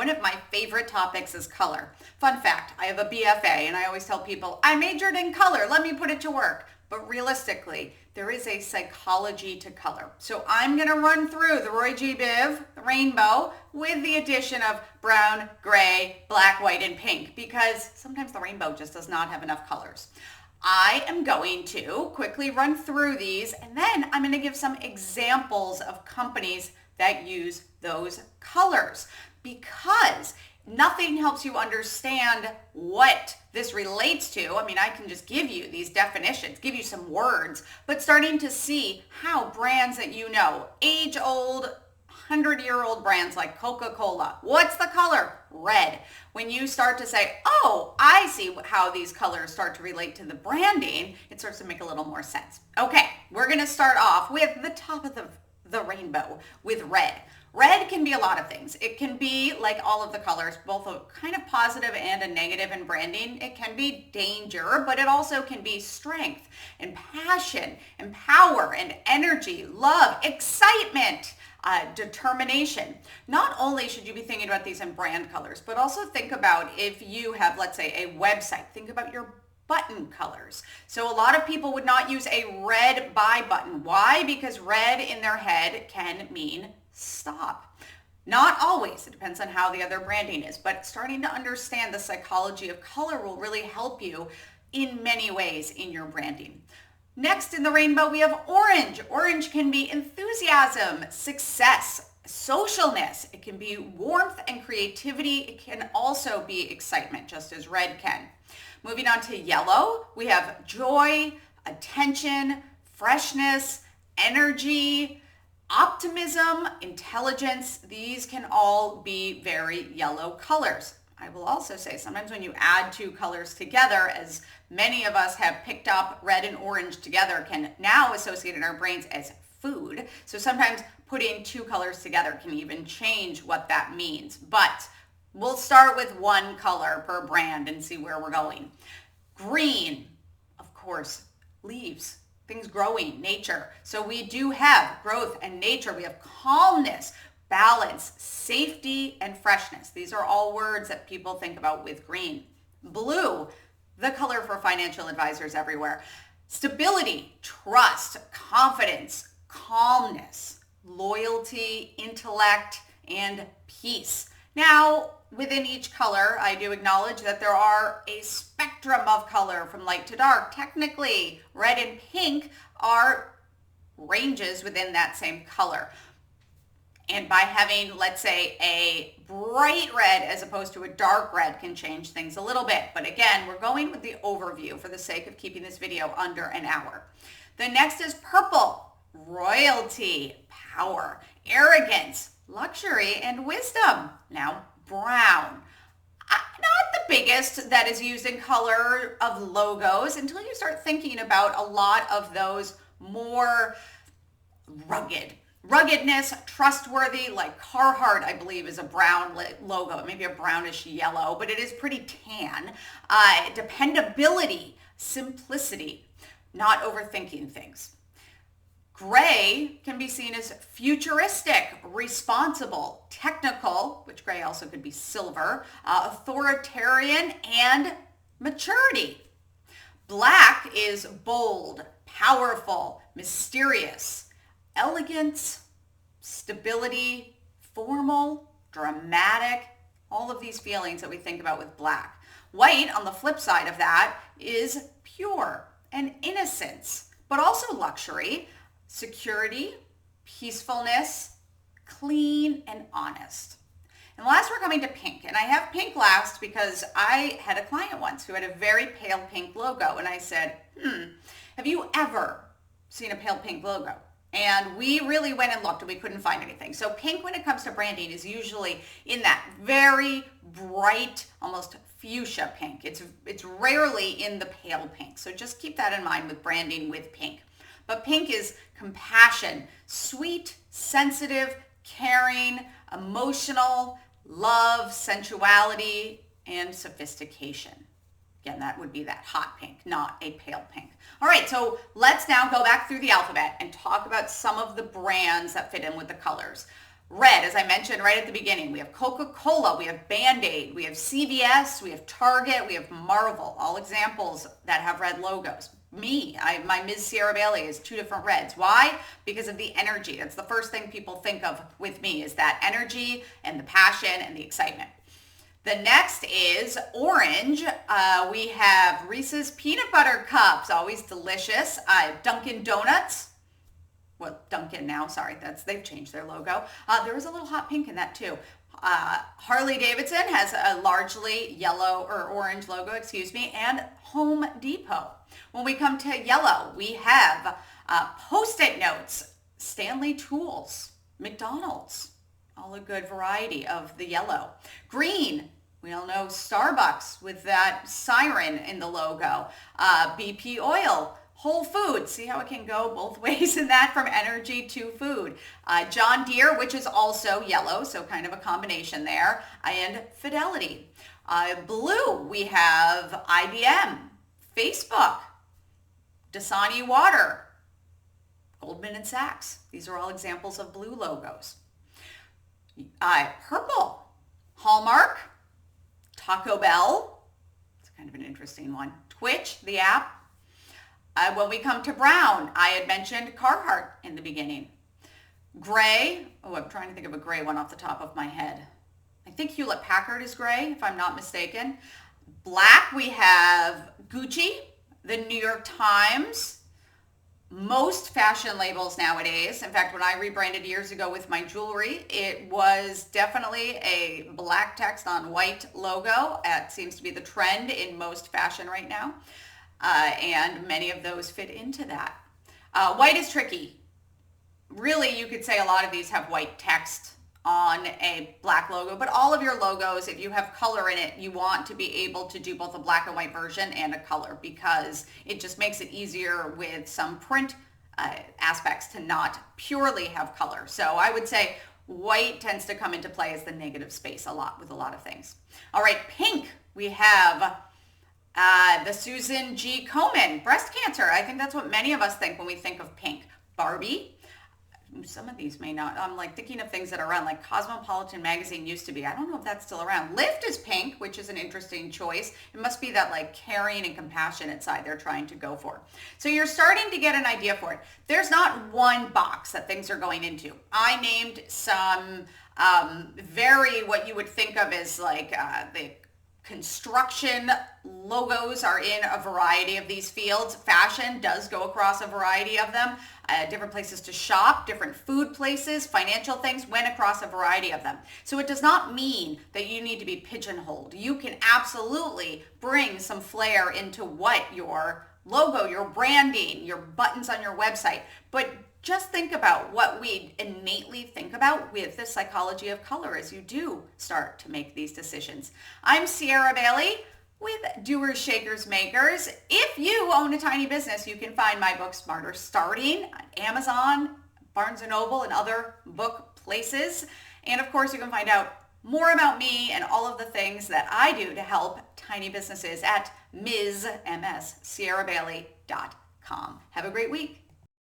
One of my favorite topics is color. Fun fact, I have a BFA and I always tell people, I majored in color, let me put it to work. But realistically, there is a psychology to color. So I'm going to run through the Roy G. Biv, the rainbow, with the addition of brown, gray, black, white, and pink, because sometimes the rainbow just does not have enough colors. I am going to quickly run through these, and then I'm going to give some examples of companies that use those colors, because nothing helps you understand what this relates to. I mean, I can just give you these definitions, give you some words, but starting to see how brands that you know, age-old, 100-year-old brands like Coca-Cola, what's the color? Red. When you start to say, oh, I see how these colors start to relate to the branding, it starts to make a little more sense. Okay, we're going to start off with the top of the rainbow with red. Red can be a lot of things. It can be, like all of the colors, both a kind of positive and a negative in branding. It can be danger, but it also can be strength and passion and power and energy, love, excitement, determination. Not only should you be thinking about these in brand colors, but also think about if you have, let's say, a website, think about your button colors. So a lot of people would not use a red buy button. Why? Because red in their head can mean stop. Not always. It depends on how the other branding is, but starting to understand the psychology of color will really help you in many ways in your branding. Next in the rainbow, we have orange. Orange can be enthusiasm, success, socialness. It can be warmth and creativity. It can also be excitement, just as red can. Moving on to yellow, we have joy, attention, freshness, energy, optimism, intelligence. These can all be very yellow colors. I will also say sometimes when you add two colors together, as many of us have picked up red and orange together, can now associate in our brains as food. So sometimes putting two colors together can even change what that means. But we'll start with one color per brand and see where we're going. Green, of course, leaves. Things growing, nature. So we do have growth and nature. We have calmness, balance, safety, and freshness. These are all words that people think about with green. Blue, the color for financial advisors everywhere. Stability, trust, confidence, calmness, loyalty, intellect, and peace. Now, within each color, I do acknowledge that there are a spectrum of color from light to dark. Technically, red and pink are ranges within that same color. And by having, let's say, a bright red as opposed to a dark red can change things a little bit. But again, we're going with the overview for the sake of keeping this video under an hour. The next is purple, royalty, power, arrogance, luxury, and wisdom. Now, brown. Not the biggest that is used in color of logos until you start thinking about a lot of those more ruggedness, trustworthy, like Carhartt, I believe, is a brown logo, maybe a brownish yellow, but it is pretty tan. Dependability, simplicity, not overthinking things. Gray can be seen as futuristic, responsible, technical, which gray also could be silver, authoritarian, and maturity. Black is bold, powerful, mysterious, elegance, stability, formal, dramatic, all of these feelings that we think about with black. White, on the flip side of that, is pure and innocence, but also luxury, security, peacefulness, clean, and honest. And last, we're coming to pink. And I have pink last because I had a client once who had a very pale pink logo. And I said, have you ever seen a pale pink logo? And we really went and looked and we couldn't find anything. So pink, when it comes to branding, is usually in that very bright, almost fuchsia pink. It's rarely in the pale pink. So just keep that in mind with branding with pink. But pink is compassion, sweet, sensitive, caring, emotional, love, sensuality, and sophistication. Again, that would be that hot pink, not a pale pink. All right, so let's now go back through the alphabet and talk about some of the brands that fit in with the colors. Red, as I mentioned right at the beginning, we have Coca-Cola, we have Band-Aid, we have CVS, we have Target, we have Marvel, all examples that have red logos. My Ms. Sierra Bailey is 2 different reds. Why? Because of the energy. That's the first thing people think of with me is that energy and the passion and the excitement. The next is orange. We have Reese's Peanut Butter Cups, always delicious. Dunkin' Donuts. Well, Dunkin' now, sorry, they've changed their logo. There was a little hot pink in that too. Harley Davidson has a largely yellow or orange logo, and Home Depot. When we come to yellow, we have Post-it notes, Stanley Tools, McDonald's, all a good variety of the yellow. Green, we all know Starbucks with that siren in the logo. BP Oil, Whole Foods, see how it can go both ways in that from energy to food. John Deere, which is also yellow, so kind of a combination there, and Fidelity. Blue, we have IBM, Facebook, Dasani Water, Goldman Sachs. These are all examples of blue logos. Purple, Hallmark, Taco Bell. It's kind of an interesting one. Twitch, the app. When we come to brown, I had mentioned Carhartt in the beginning. Gray, I'm trying to think of a gray one off the top of my head. I think Hewlett Packard is gray, if I'm not mistaken. Black, we have Gucci, the New York Times, most fashion labels nowadays. In fact, when I rebranded years ago with my jewelry, it was definitely a black text on white logo. It seems to be the trend in most fashion right now. And many of those fit into that. White is tricky. Really, you could say a lot of these have white text on a black logo, but all of your logos, if you have color in it, you want to be able to do both a black and white version and a color because it just makes it easier with some print aspects to not purely have color. So I would say white tends to come into play as the negative space a lot with a lot of things. All right, pink, we have the Susan G. Komen, breast cancer. I think that's what many of us think when we think of pink. Barbie. Some of these may not. I'm like thinking of things that are around, like Cosmopolitan magazine used to be. I don't know if that's still around. Lyft is pink, which is an interesting choice. It must be that like caring and compassionate side they're trying to go for. So you're starting to get an idea for it. There's not one box that things are going into. I named some very what you would think of as like the construction logos are in a variety of these fields. Fashion does go across a variety of them. Different places to shop, different food places, financial things went across a variety of them. So it does not mean that you need to be pigeonholed. You can absolutely bring some flair into what your logo, your branding, your buttons on your website, but just think about what we innately think about with the psychology of color as you do start to make these decisions. I'm Sierra Bailey with Doers, Shakers, Makers. If you own a tiny business, you can find my book, Smarter Starting, on Amazon, Barnes & Noble, and other book places. And of course, you can find out more about me and all of the things that I do to help tiny businesses at MsSierraBailey.com. Have a great week.